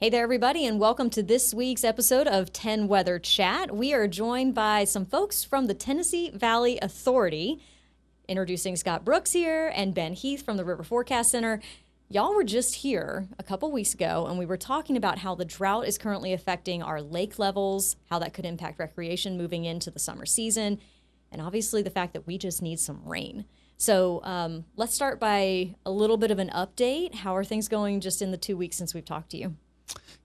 Hey there, everybody, and welcome to this week's episode of 10 Weather Chat. We are joined by some folks from the Tennessee Valley Authority, introducing Scott Brooks here and Ben Heath from the River Forecast Center. Y'all were just here a couple weeks ago, and we were talking about how the drought is currently affecting our lake levels, how that could impact recreation moving into the summer season, and obviously the fact that we just need some rain. So let's start by a little bit of an update. How are things going just in the 2 weeks since we've talked to you?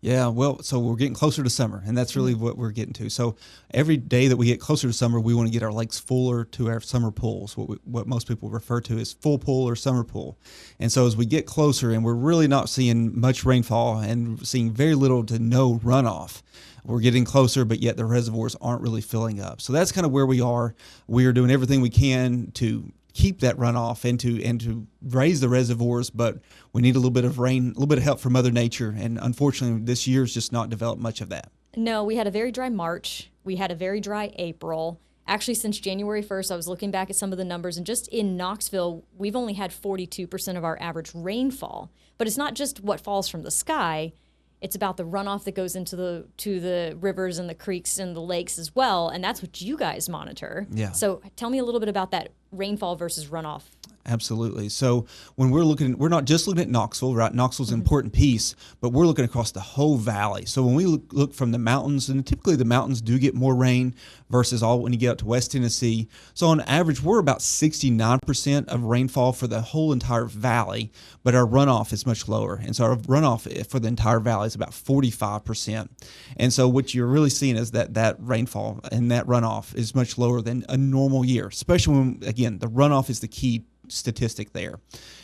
Yeah, well, so we're getting closer to summer, and that's really what we're getting to. So every day that we get closer to summer, we want to get our lakes fuller to our summer pools, what most people refer to as full pool or summer pool. And so as we get closer, and we're really not seeing much rainfall and seeing very little to no runoff, we're getting closer, but yet the reservoirs aren't really filling up. So that's kind of where we are. We are doing everything we can to keep that runoff and to raise the reservoirs, but we need a little bit of rain, a little bit of help from Mother Nature, and unfortunately this year's just not developed much of that. No, we had a very dry March. We had a very dry April. Actually, since January 1st, I was looking back at some of the numbers, and just in Knoxville, we've only had 42% of our average rainfall. But it's not just what falls from the sky. It's about the runoff that goes into the rivers and the creeks and the lakes as well, and that's what you guys monitor. Yeah. So tell me a little bit about that rainfall versus runoff. Absolutely. So when we're not just looking at Knoxville, right? Knoxville's an important piece, but we're looking across the whole valley. So when we look from the mountains, and typically the mountains do get more rain versus all when you get up to West Tennessee. So on average, we're about 69% of rainfall for the whole entire valley, but our runoff is much lower. And so our runoff for the entire valley is about 45%. And so what you're really seeing is that rainfall and that runoff is much lower than a normal year, especially when, again, the runoff is the key statistic there.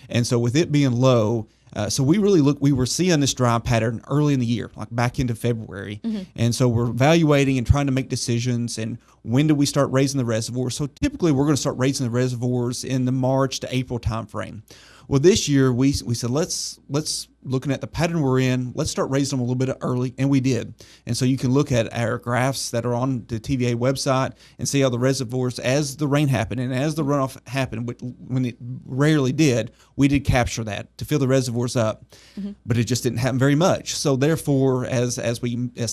And so with it being low, so we were seeing this dry pattern early in the year, like back into February. Mm-hmm. And so we're evaluating and trying to make decisions, and when do we start raising the reservoirs? So typically we're going to start raising the reservoirs in the March to April timeframe. Well, this year we said, let's looking at the pattern we're in, let's start raising them a little bit early, and we did. And so you can look at our graphs that are on the TVA website and see how the reservoirs, as the rain happened and as the runoff happened, when it rarely did, we did capture that to fill the reservoirs up, but it just didn't happen very much. So therefore, as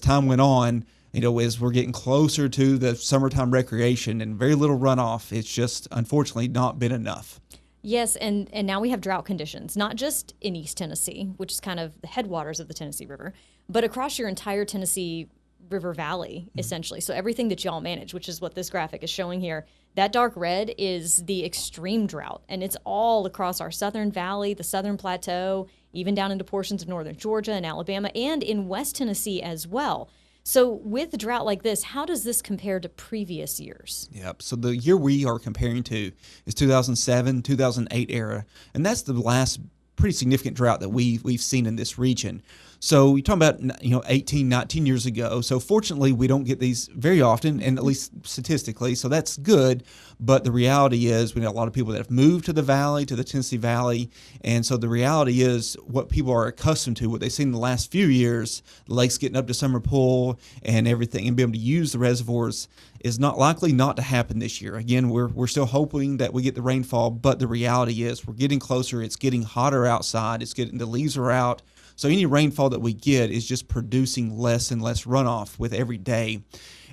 time went on, as we're getting closer to the summertime recreation and very little runoff, it's just unfortunately not been enough. Yes, and now we have drought conditions, not just in East Tennessee, which is kind of the headwaters of the Tennessee River, but across your entire Tennessee River Valley, essentially. So everything that y'all manage, which is what this graphic is showing here, that dark red is the extreme drought, and it's all across our southern valley, the southern plateau, even down into portions of northern Georgia and Alabama, and in West Tennessee as well. So with a drought like this, how does this compare to previous years? Yep. So the year we are comparing to is 2007, 2008 era, and that's the last pretty significant drought that we've seen in this region. So you're talking about 18, 19 years ago. So fortunately, we don't get these very often, and at least statistically, so that's good. But the reality is we know a lot of people that have moved to the valley, to the Tennessee Valley, and so the reality is what people are accustomed to, what they've seen in the last few years, the lakes getting up to summer pool and everything, and being able to use the reservoirs is not likely not to happen this year. Again, we're still hoping that we get the rainfall, but the reality is we're getting closer. It's getting hotter outside. The leaves are out. So any rainfall that we get is just producing less and less runoff with every day.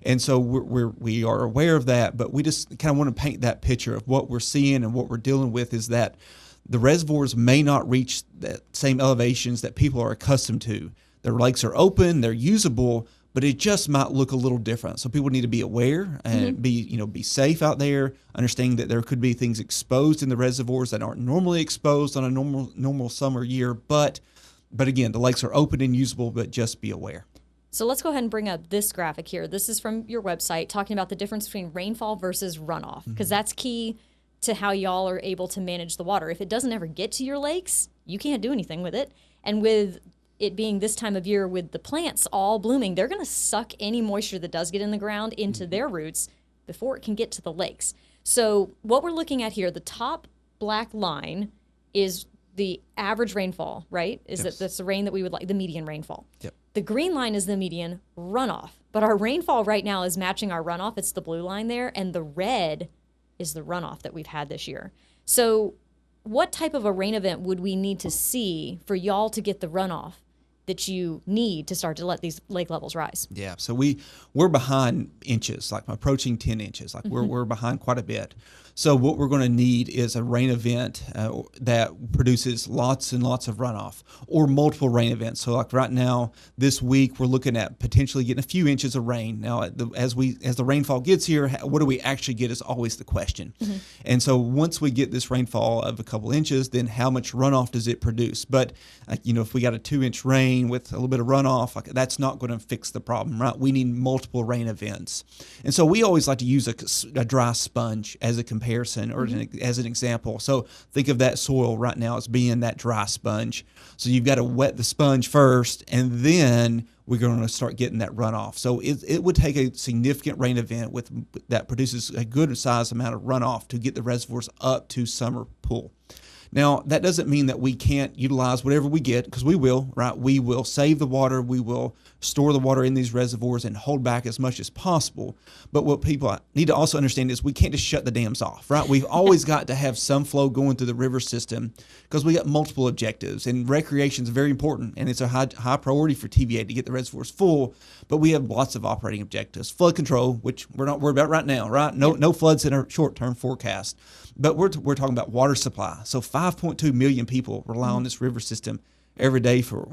And so we are aware of that, but we just kind of want to paint that picture of what we're seeing and what we're dealing with is that the reservoirs may not reach that same elevations that people are accustomed to. Their lakes are open, they're usable, but it just might look a little different. So people need to be aware and be safe out there, understanding that there could be things exposed in the reservoirs that aren't normally exposed on a normal summer year, but again, the lakes are open and usable, but just be aware. So let's go ahead and bring up this graphic here. This is from your website talking about the difference between rainfall versus runoff, because that's key to how y'all are able to manage the water. If it doesn't ever get to your lakes, you can't do anything with it. And with it being this time of year with the plants all blooming, they're going to suck any moisture that does get in the ground into their roots before it can get to the lakes. So what we're looking at here, the top black line is the average rainfall, right? That's the rain that we would like, the median rainfall. Yep. The green line is the median runoff, but our rainfall right now is matching our runoff. It's the blue line there, and the red is the runoff that we've had this year. So what type of a rain event would we need to see for y'all to get the runoff that you need to start to let these lake levels rise? Yeah, so we're behind inches, like approaching 10 inches. Like we're behind quite a bit. So what we're going to need is a rain event that produces lots and lots of runoff, or multiple rain events. So like right now, this week, we're looking at potentially getting a few inches of rain. Now, as the rainfall gets here, what do we actually get is always the question. And so once we get this rainfall of a couple inches, then how much runoff does it produce? But if we got a 2-inch rain with a little bit of runoff, that's not going to fix the problem, right? We need multiple rain events. And so we always like to use a dry sponge as a comparison or as an example. So think of that soil right now as being that dry sponge. So you've got to wet the sponge first, and then we're going to start getting that runoff. So it would take a significant rain event that produces a good size amount of runoff to get the reservoirs up to summer pool. Now, that doesn't mean that we can't utilize whatever we get, because we will, right? We will save the water. We will store the water in these reservoirs and hold back as much as possible. But what people need to also understand is we can't just shut the dams off, right? We've always got to have some flow going through the river system, because we got multiple objectives. And recreation is very important, and it's a high priority for TVA to get the reservoirs full. But we have lots of operating objectives. Flood control, which we're not worried about right now, right? No floods in our short-term forecast. But we're talking about water supply. So 5.2 million people rely on this river system every day for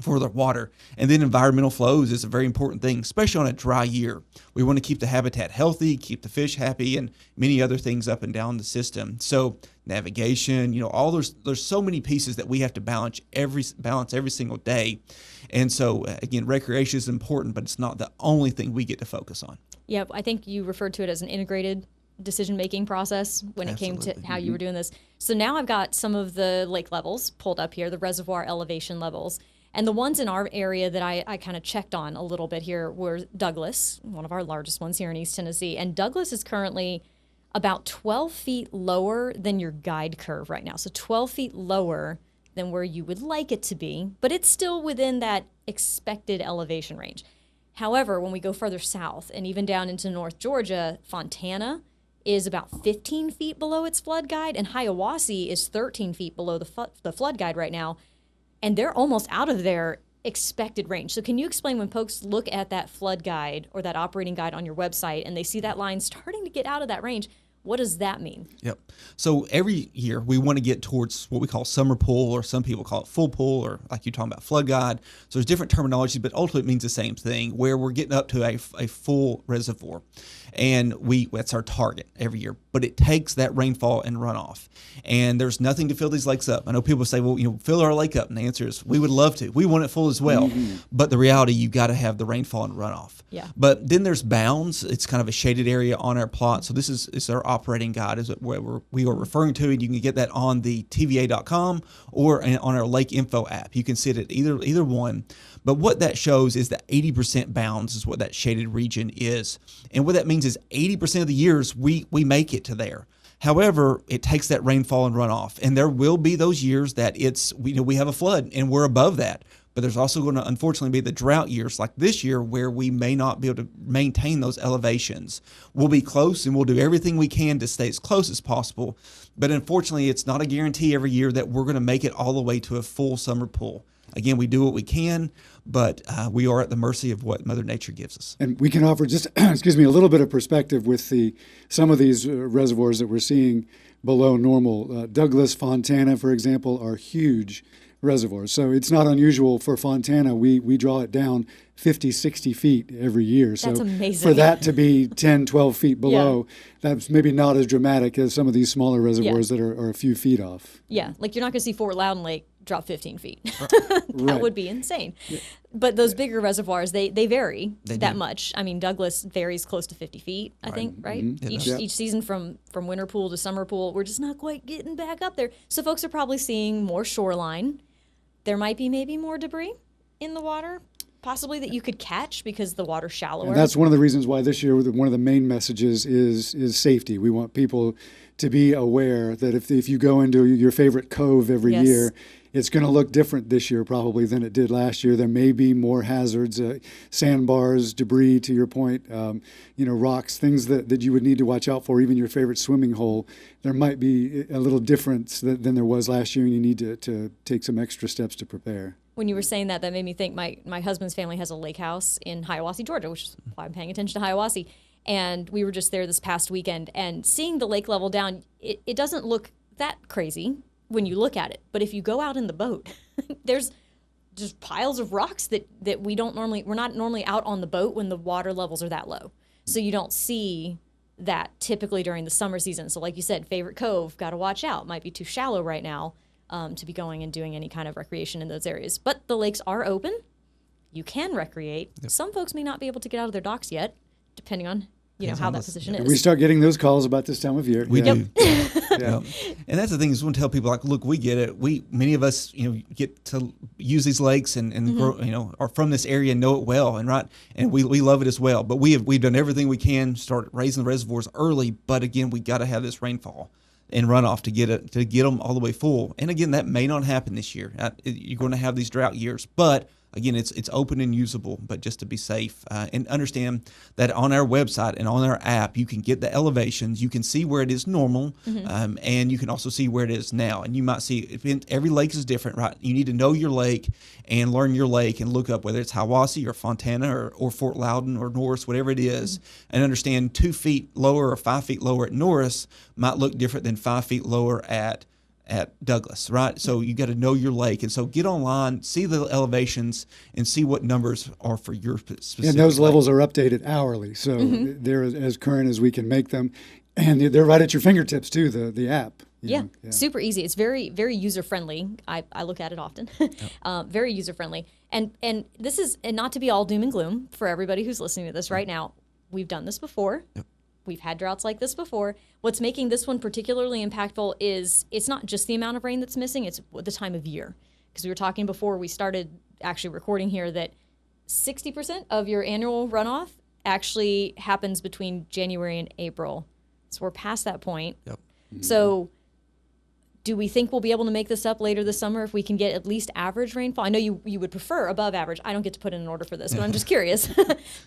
their water. And then environmental flows is a very important thing, especially on a dry year. We want to keep the habitat healthy, keep the fish happy, and many other things up and down the system. So navigation, all there's so many pieces that we have to balance every single day. And so again, recreation is important, but it's not the only thing we get to focus on. Yep, I think you referred to it as an integrated decision-making process when it came to how you were doing this. So now I've got some of the lake levels pulled up here, the reservoir elevation levels. And the ones in our area that I kind of checked on a little bit here were Douglas, one of our largest ones here in East Tennessee. And Douglas is currently about 12 feet lower than your guide curve right now. So 12 feet lower than where you would like it to be, but it's still within that expected elevation range. However, when we go further south and even down into North Georgia, Fontana is about 15 feet below its flood guide, and Hiawassee is 13 feet below the flood guide right now, and they're almost out of their expected range. So can you explain, when folks look at that flood guide or that operating guide on your website and they see that line starting to get out of that range, what does that mean? Yep. So every year we want to get towards what we call summer pool, or some people call it full pool, or like you're talking about flood guide. So there's different terminology, but ultimately it means the same thing, where we're getting up to a full reservoir. And that's our target every year. But it takes that rainfall and runoff. And there's nothing to fill these lakes up. I know people say, well, fill our lake up. And the answer is we would love to. We want it full as well. But the reality, you got to have the rainfall and runoff. Yeah. But then there's bounds. It's kind of a shaded area on our plot. So this is our operating guide, is what we are referring to. And you can get that on the TVA.com or on our Lake Info app. You can see it at either one. But what that shows is that 80% bounds is what that shaded region is. And what that means is 80% of the years we make it to there. However, it takes that rainfall and runoff. And there will be those years that we have a flood and we're above that. But there's also going to, unfortunately, be the drought years like this year where we may not be able to maintain those elevations. We'll be close and we'll do everything we can to stay as close as possible. But unfortunately, it's not a guarantee every year that we're going to make it all the way to a full summer pool. Again, we do what we can, but we are at the mercy of what Mother Nature gives us. And we can offer just, a little bit of perspective with some of these reservoirs that we're seeing below normal. Douglas, Fontana, for example, are huge reservoirs. So it's not unusual for Fontana. We draw it down 50, 60 feet every year. That's so amazing. For that to be 10, 12 feet below, that's maybe not as dramatic as some of these smaller reservoirs that are a few feet off. Yeah, like you're not going to see Fort Loudon Lake drop 15 feet. Right. Would be insane. Yeah. But those bigger reservoirs, they vary that do. much. I mean, Douglas varies close to 50 feet, I think, right? Mm-hmm. Each season from winter pool to summer pool, we're just not quite getting back up there. So folks are probably seeing more shoreline. There might be maybe more debris in the water, possibly, that you could catch because the water's shallower. And that's one of the reasons why this year one of the main messages is safety. We want people to be aware that if you go into your favorite cove every year, it's going to look different this year probably than it did last year. There may be more hazards, sandbars, debris, to your point, rocks, things that you would need to watch out for, even your favorite swimming hole. There might be a little difference than there was last year, and you need to take some extra steps to prepare. When you were saying that made me think my husband's family has a lake house in Hiawassee, Georgia, which is why I'm paying attention to Hiawassee. And we were just there this past weekend, and seeing the lake level down, it doesn't look that crazy when you look at it. But if you go out in the boat, there's just piles of rocks that we're not normally out on the boat when the water levels are that low. So you don't see that typically during the summer season. So like you said, favorite cove, got to watch out. Might be too shallow right now to be going and doing any kind of recreation in those areas. But the lakes are open. You can recreate. Yep. Some folks may not be able to get out of their docks yet, depending on how that position is. We start getting those calls about this time of year. We do. Yeah. And that's the thing is, we want to tell people, like, look, we get it. Many of us, get to use these lakes and grow, are from this area and know it well, and we love it as well. But we've done everything we can, start raising the reservoirs early. But again, we got to have this rainfall and runoff to get them all the way full. And again, that may not happen this year. You're going to have these drought years, but again, it's open and usable, but just to be safe and understand that on our website and on our app, you can get the elevations. You can see where it is normal, and you can also see where it is now. And you might see every lake is different, right? You need to know your lake and learn your lake and look up whether it's Hiawassee or Fontana or Fort Loudon or Norris, whatever it is, and understand 2 feet lower or 5 feet lower at Norris might look different than 5 feet lower at Douglas, right? So you got to know your lake. And so get online, see the elevations, and see what numbers are for your specific And those lake. levels are updated hourly. So they're as current as we can make them. And they're right at your fingertips, too, the app. Yeah, super easy. It's very, very user-friendly. I look at it often. Very user-friendly. And this is, and not to be all doom and gloom for everybody who's listening to this right now, we've done this before. Yep. We've had droughts like this before. What's making this one particularly impactful is it's not just the amount of rain that's missing, it's the time of year. Because we were talking before we started actually recording here that 60% of your annual runoff actually happens between January and April. So we're past that point. Yep. So do we think we'll be able to make this up later this summer if we can get at least average rainfall? I know you would prefer above average. I don't get to put in an order for this, but I'm just curious.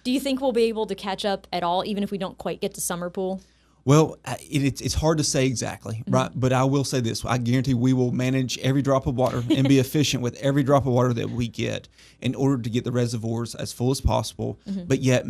Do you think we'll be able to catch up at all, even if we don't quite get to summer pool? Well, it's hard to say exactly, right? But I will say this. I guarantee we will manage every drop of water and be efficient with every drop of water that we get in order to get the reservoirs as full as possible, but yet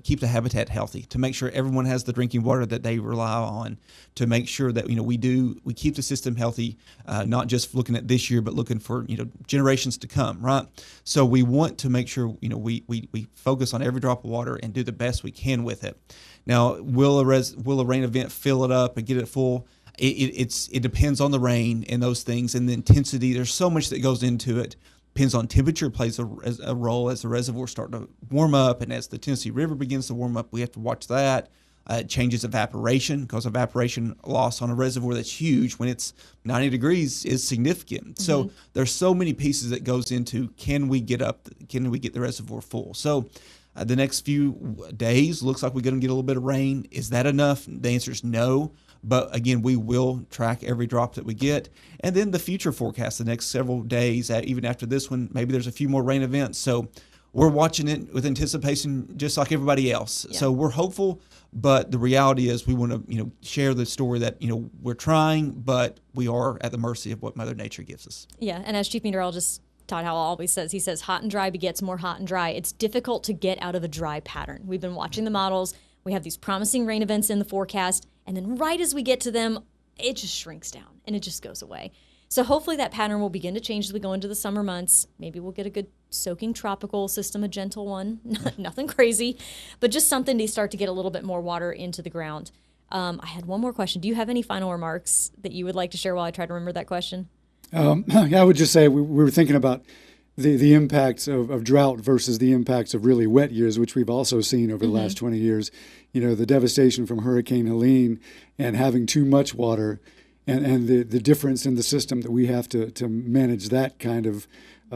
keep the habitat healthy, to make sure everyone has the drinking water that they rely on, to make sure that, we keep the system healthy, not just looking at this year, but looking for, generations to come, right? So we want to make sure, we focus on every drop of water and do the best we can with it. Now, will a rain event fill it up and get it full? It depends on the rain and those things and the intensity. There's so much that goes into it. Depends on temperature, plays a role as the reservoirs start to warm up, and as the Tennessee River begins to warm up, we have to watch that. It changes evaporation, because evaporation loss on a reservoir that's huge when it's 90 degrees is significant. So there's so many pieces that goes into can we get the reservoir full? So the next few days looks like we're going to get a little bit of rain. Is that enough? The answer is no. But again, we will track every drop that we get. And then the future forecast, the next several days, even after this one, maybe there's a few more rain events. So we're watching it with anticipation just like everybody else. Yeah. So we're hopeful, but the reality is we want to share the story that we're trying, but we are at the mercy of what Mother Nature gives us. Yeah, and as Chief Meteorologist Todd Howell always says, he says hot and dry begets more hot and dry. It's difficult to get out of a dry pattern. We've been watching the models. We have these promising rain events in the forecast, and then right as we get to them, it just shrinks down and it just goes away. So hopefully that pattern will begin to change as we go into the summer months. Maybe we'll get a good soaking tropical system, a gentle one, nothing crazy, but just something to start to get a little bit more water into the ground. I had one more question. Do you have any final remarks that you would like to share while I try to remember that question? I would just say we were thinking about the impacts of drought versus the impacts of really wet years, which we've also seen over the last 20 years. The devastation from Hurricane Helene and having too much water and the difference in the system that we have to manage that kind of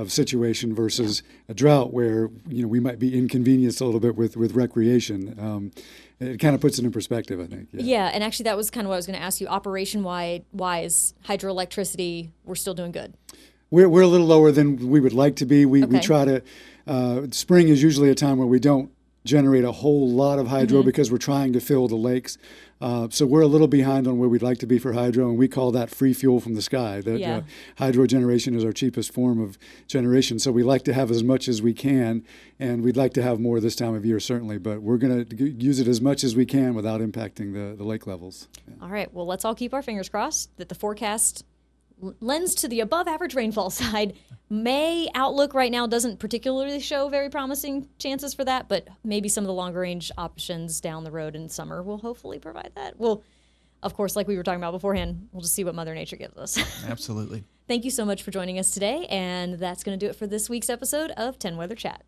situation versus a drought where we might be inconvenienced a little bit with recreation. It kind of puts it in perspective, I think. Yeah, and actually that was kind of what I was going to ask you. Operation-wise, hydroelectricity, we're still doing good. We're a little lower than we would like to be. We try to. Spring is usually a time where we don't generate a whole lot of hydro because we're trying to fill the lakes. So we're a little behind on where we'd like to be for hydro, and we call that free fuel from the sky. That hydro generation is our cheapest form of generation. So we like to have as much as we can, and we'd like to have more this time of year, certainly. But we're going to use it as much as we can without impacting the lake levels. Yeah. All right. Well, let's all keep our fingers crossed that the forecast lends to the above average rainfall side. May outlook right now doesn't particularly show very promising chances for that, but maybe some of the longer range options down the road in summer will hopefully provide that. Well, of course, like we were talking about beforehand, we'll just see what Mother Nature gives us. Absolutely. Thank you so much for joining us today, and that's going to do it for this week's episode of 10 Weather Chat.